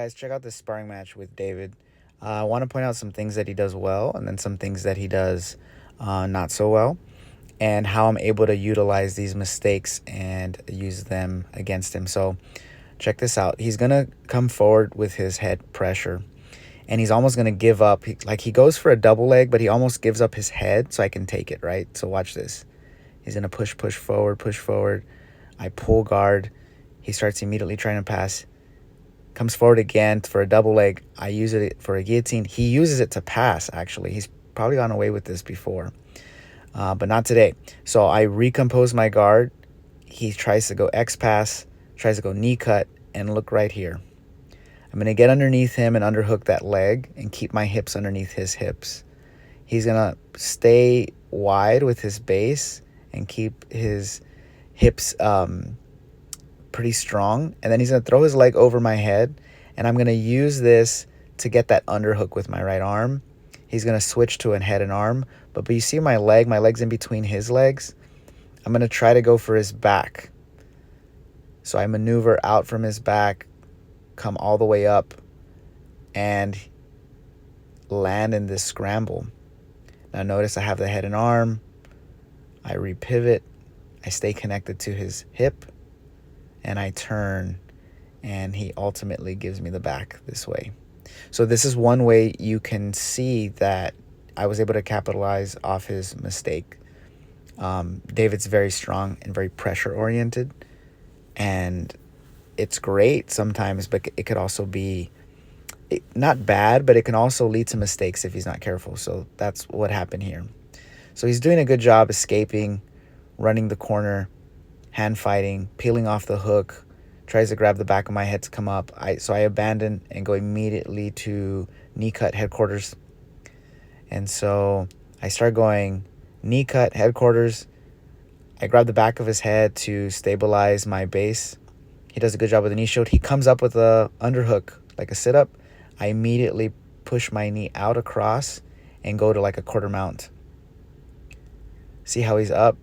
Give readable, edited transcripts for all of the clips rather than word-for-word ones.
guys, check out this sparring match with David. I want to point out some things that he does well and then some things that he does not so well, and how I'm able to utilize these mistakes and use them against him. So, check this out. He's going to come forward with his head pressure, and he's almost going to give up. He goes for a double leg, but he almost gives up his head so I can take it, right? So, watch this. He's going to push forward. I pull guard. He starts immediately trying to pass. Comes forward again for a double leg. I use it for a guillotine. He uses it to pass, actually. He's probably gone away with this before, but not today. So I recompose my guard. He tries to go X pass, tries to go knee cut, and look right here. I'm going to get underneath him and underhook that leg and keep my hips underneath his hips. He's going to stay wide with his base and keep his hips pretty strong, and then he's going to throw his leg over my head, and I'm going to use this to get that underhook with my right arm. He's going to switch to a head and arm, but you see my leg's in between his legs. I'm going to try to go for his back. So I maneuver out from his back, come all the way up, and land in this scramble. Now notice I have the head and arm. I repivot. I stay connected to his hip, and I turn, and he ultimately gives me the back this way. So this is one way you can see that I was able to capitalize off his mistake. David's very strong and very pressure-oriented, and it's great sometimes, but it could also be not bad, but it can also lead to mistakes if he's not careful. So that's what happened here. So he's doing a good job escaping, running the corner, hand fighting, peeling off the hook, tries to grab the back of my head to come up. So I abandon and go immediately to knee cut headquarters. And so I start going knee cut headquarters. I grab the back of his head to stabilize my base. He does a good job with the knee shield. He comes up with a underhook, like a sit-up. I immediately push my knee out across and go to like a quarter mount. See how he's up?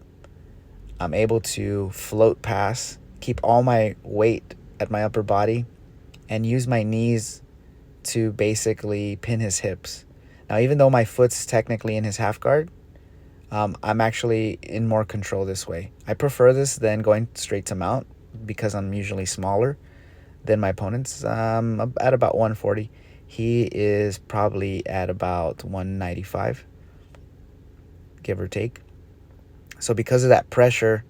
I'm able to float pass, keep all my weight at my upper body, and use my knees to basically pin his hips. Now, even though my foot's technically in his half guard, I'm actually in more control this way. I prefer this than going straight to mount because I'm usually smaller than my opponents. I'm at about 140. He is probably at about 195, give or take. So because of that pressure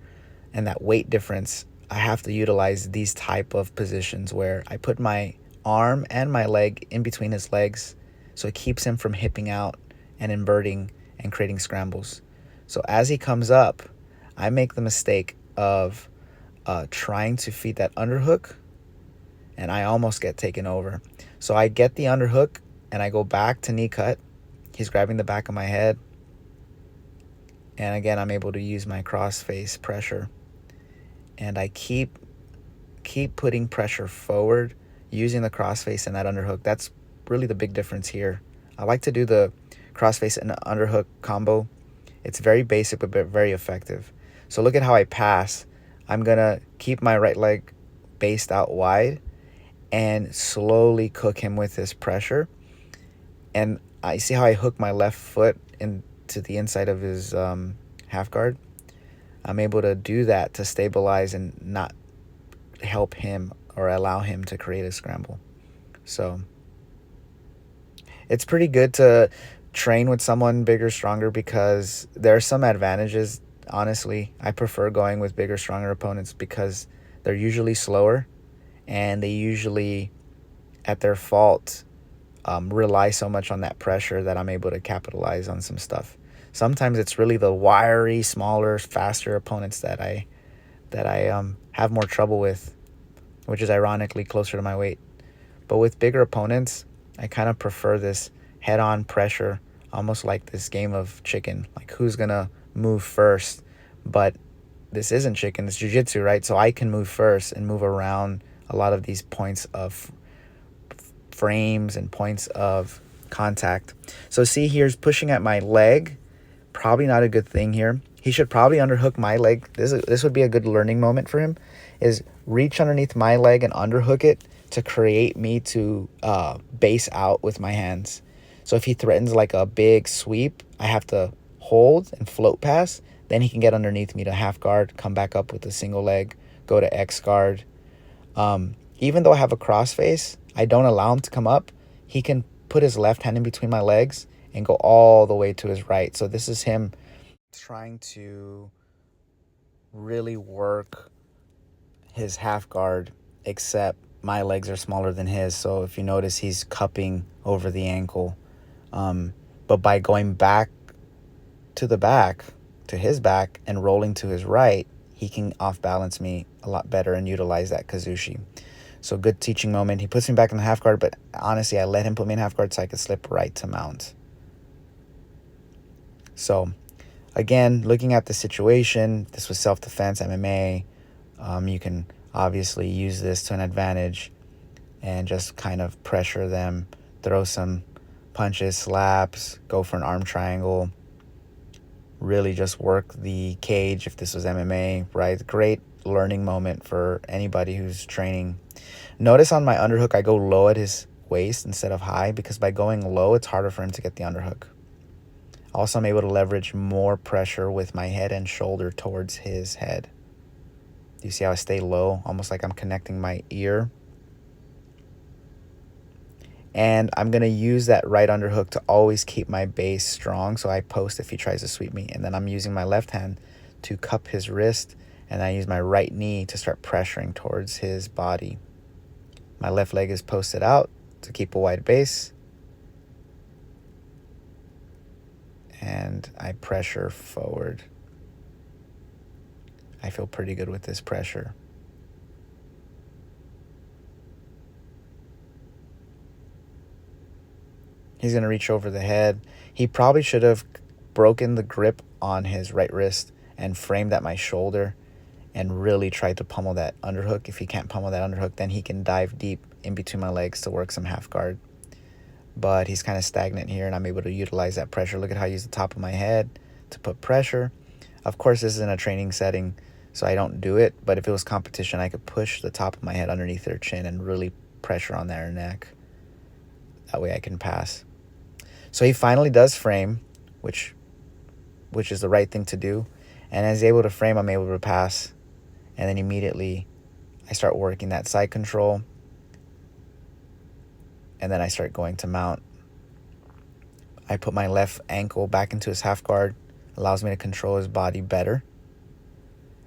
and that weight difference, I have to utilize these type of positions where I put my arm and my leg in between his legs, so it keeps him from hipping out and inverting and creating scrambles. So as he comes up, I make the mistake of trying to feed that underhook, and I almost get taken over. So I get the underhook and I go back to knee cut. He's grabbing the back of my head. And again, I'm able to use my cross face pressure. And I keep putting pressure forward using the cross face and that underhook. That's really the big difference here. I like to do the cross face and underhook combo. It's very basic but very effective. So look at how I pass. I'm going to keep my right leg based out wide and slowly cook him with this pressure. And I see how I hook my left foot into the inside of his half guard. I'm able to do that to stabilize and not help him or allow him to create a scramble. So it's pretty good to train with someone bigger, stronger, because there are some advantages. Honestly, I prefer going with bigger, stronger opponents because they're usually slower, and they usually, at their fault, rely so much on that pressure that I'm able to capitalize on some stuff. Sometimes it's really the wiry, smaller, faster opponents that I have more trouble with, which is ironically closer to my weight. But with bigger opponents, I kind of prefer this head-on pressure, almost like this game of chicken, like who's gonna move first. But this isn't chicken, it's jiu-jitsu, right? So I can move first and move around a lot of these points of frames and points of contact. So see, here's pushing at my leg. Probably not a good thing here. He should probably underhook my leg. This would be a good learning moment for him, is reach underneath my leg and underhook it to create me to base out with my hands. So if he threatens like a big sweep, I have to hold and float past. Then he can get underneath me to half guard, come back up with a single leg, go to X guard. Even though I have a cross face, I don't allow him to come up. He can put his left hand in between my legs and go all the way to his right. So this is him trying to really work his half guard, except my legs are smaller than his. So if you notice, he's cupping over the ankle. But by going back to the back, to his back, and rolling to his right, he can off balance me a lot better and utilize that kazushi. So good teaching moment. He puts me back in the half guard, but honestly, I let him put me in half guard so I could slip right to mount. So again, looking at the situation, this was self-defense, MMA. You can obviously use this to an advantage and just kind of pressure them, throw some punches, slaps, go for an arm triangle, really just work the cage if this was MMA, right? Great learning moment for anybody who's training. Notice on my underhook, I go low at his waist instead of high, because by going low, it's harder for him to get the underhook. Also, I'm able to leverage more pressure with my head and shoulder towards his head. Do you see how I stay low? Almost like I'm connecting my ear. And I'm going to use that right underhook to always keep my base strong, so I post if he tries to sweep me. And then I'm using my left hand to cup his wrist, and I use my right knee to start pressuring towards his body. My left leg is posted out to keep a wide base. And I pressure forward. I feel pretty good with this pressure. He's going to reach over the head. He probably should have broken the grip on his right wrist and framed at my shoulder and really tried to pummel that underhook. If he can't pummel that underhook, then he can dive deep in between my legs to work some half guard. But he's kind of stagnant here, and I'm able to utilize that pressure. Look at how I use the top of my head to put pressure. Of course, this is in a training setting, so I don't do it. But if it was competition, I could push the top of my head underneath their chin and really pressure on their neck. That way I can pass. So he finally does frame, which is the right thing to do. And as he's able to frame, I'm able to pass. And then immediately I start working that side control. And then I start going to mount. I put my left ankle back into his half guard. Allows me to control his body better.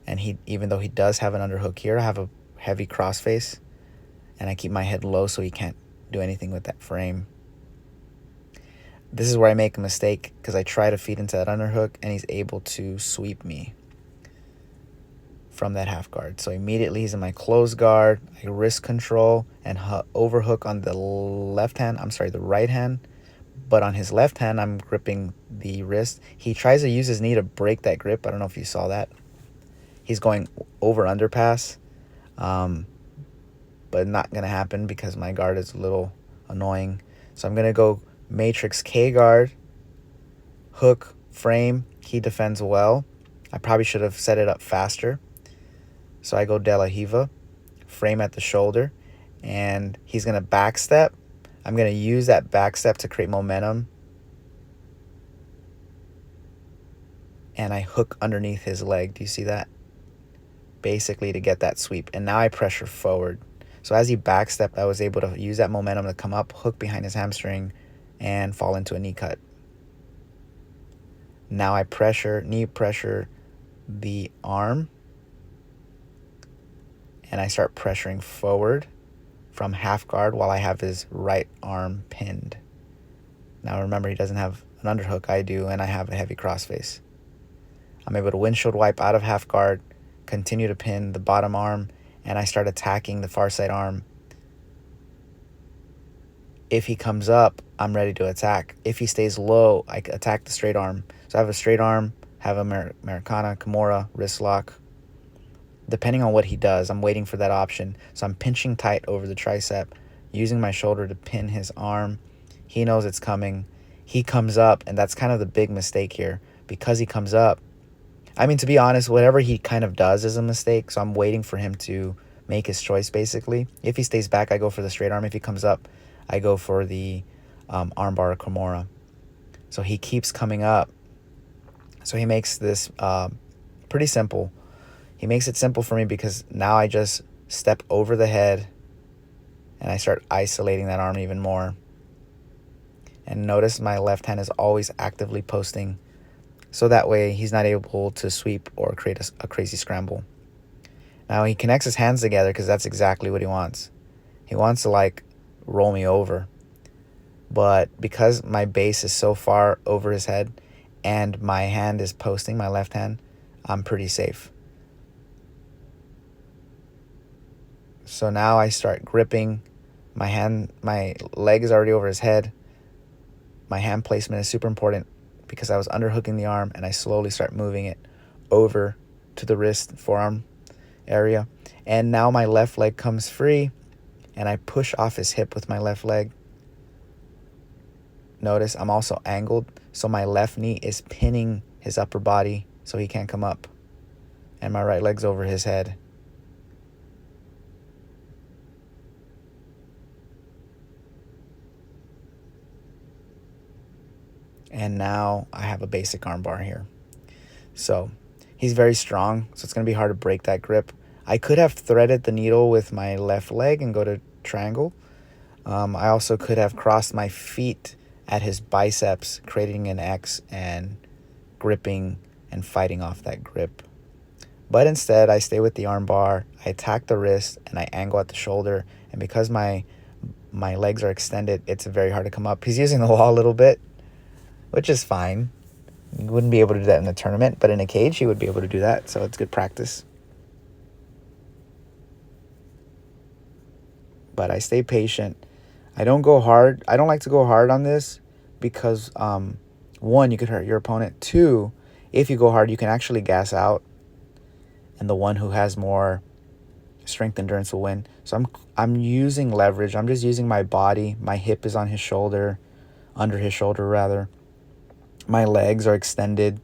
And even though he does have an underhook here, I have a heavy crossface. And I keep my head low so he can't do anything with that frame. This is where I make a mistake, because I try to feed into that underhook and he's able to sweep me from that half guard. So immediately he's in my closed guard. I wrist control and overhook on the the right hand. But on his left hand, I'm gripping the wrist. He tries to use his knee to break that grip. I don't know if you saw that. He's going over underpass, but not going to happen because my guard is a little annoying. So I'm going to go Matrix K guard, hook, frame. He defends well. I probably should have set it up faster. So I go De La Hiva, frame at the shoulder, and he's going to backstep. I'm going to use that backstep to create momentum. And I hook underneath his leg. Do you see that? Basically to get that sweep. And now I pressure forward. So as he backstepped, I was able to use that momentum to come up, hook behind his hamstring, and fall into a knee cut. Now I knee pressure the arm, and I start pressuring forward from half guard while I have his right arm pinned. Now remember, he doesn't have an underhook, I do, and I have a heavy crossface. I'm able to windshield wipe out of half guard, continue to pin the bottom arm, and I start attacking the far side arm. If he comes up, I'm ready to attack. If he stays low, I attack the straight arm. So I have a straight arm, have a Americana, Kimura, wrist lock. Depending on what he does, I'm waiting for that option. So I'm pinching tight over the tricep, using my shoulder to pin his arm. He knows it's coming. He comes up, and that's kind of the big mistake here. Because he comes up, I mean, to be honest, whatever he kind of does is a mistake. So I'm waiting for him to make his choice, basically. If he stays back, I go for the straight arm. If he comes up, I go for the armbar or Kimura. So he keeps coming up. So he makes this pretty simple. He makes it simple for me because now I just step over the head and I start isolating that arm even more. And notice my left hand is always actively posting, so that way he's not able to sweep or create a crazy scramble. Now he connects his hands together because that's exactly what he wants. He wants to like roll me over. But because my base is so far over his head and my hand is posting, my left hand, I'm pretty safe. So now I start gripping. My leg is already over his head. My hand placement is super important because I was underhooking the arm, and I slowly start moving it over to the wrist, forearm area. And now my left leg comes free, and I push off his hip with my left leg. Notice I'm also angled, so my left knee is pinning his upper body so he can't come up. And my right leg's over his head. And now I have a basic armbar here. So he's very strong, so it's going to be hard to break that grip. I could have threaded the needle with my left leg and go to triangle. I also could have crossed my feet at his biceps, creating an X and gripping and fighting off that grip. But instead, I stay with the armbar, I attack the wrist, and I angle at the shoulder. And because my legs are extended, it's very hard to come up. He's using the wall a little bit, which is fine. You wouldn't be able to do that in a tournament, but in a cage, you would be able to do that, so it's good practice. But I stay patient. I don't go hard. I don't like to go hard on this because, one, you could hurt your opponent. Two, if you go hard, you can actually gas out, and the one who has more strength endurance will win. So I'm using leverage. I'm just using my body. My hip is on his shoulder, under his shoulder rather. My legs are extended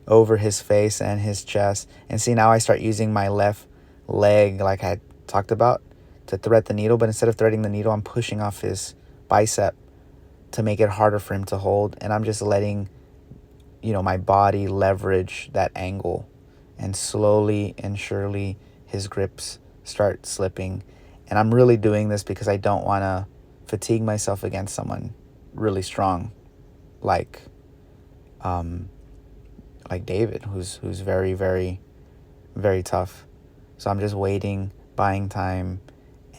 over his face and his chest. And see, now I start using my left leg, like I talked about, to thread the needle. But instead of threading the needle, I'm pushing off his bicep to make it harder for him to hold. And I'm just letting, my body leverage that angle. And slowly and surely, his grips start slipping. And I'm really doing this because I don't want to fatigue myself against someone really strong, like David, who's very, very, very tough. So I'm just waiting, buying time.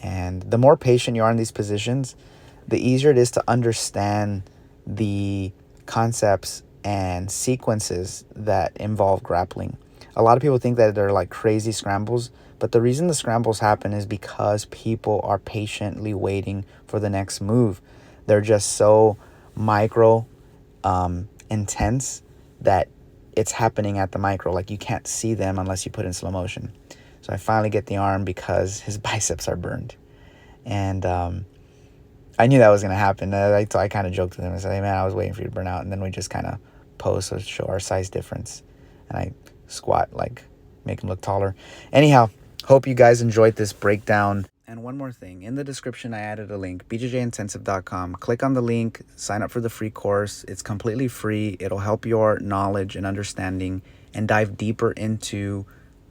And the more patient you are in these positions, the easier it is to understand the concepts and sequences that involve grappling. A lot of people think that they're like crazy scrambles, but the reason the scrambles happen is because people are patiently waiting for the next move. They're just so micro intense that it's happening at the micro. Like, you can't see them unless you put in slow motion. So I finally get the arm because his biceps are burned. And I knew that was going to happen. I kind of joked with him. I said, hey, man, I was waiting for you to burn out. And then we just kind of pose to show our size difference. And I squat, like, make him look taller. Anyhow, hope you guys enjoyed this breakdown. And one more thing. In the description, I added a link, bjjintensive.com. Click on the link, sign up for the free course. It's completely free. It'll help your knowledge and understanding and dive deeper into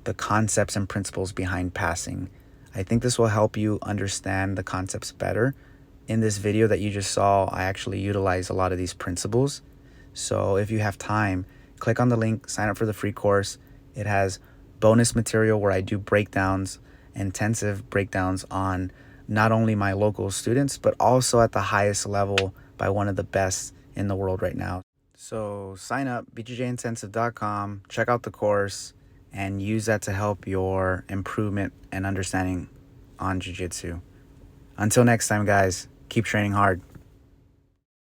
the concepts and principles behind passing. I think this will help you understand the concepts better. In this video that you just saw, I actually utilize a lot of these principles. So if you have time, click on the link, sign up for the free course. It has bonus material where I do breakdowns, intensive breakdowns on not only my local students, but also at the highest level by one of the best in the world right now. So sign up, bjjintensive.com, check out the course, and use that to help your improvement and understanding on jiu-jitsu. Until next time, guys, keep training hard.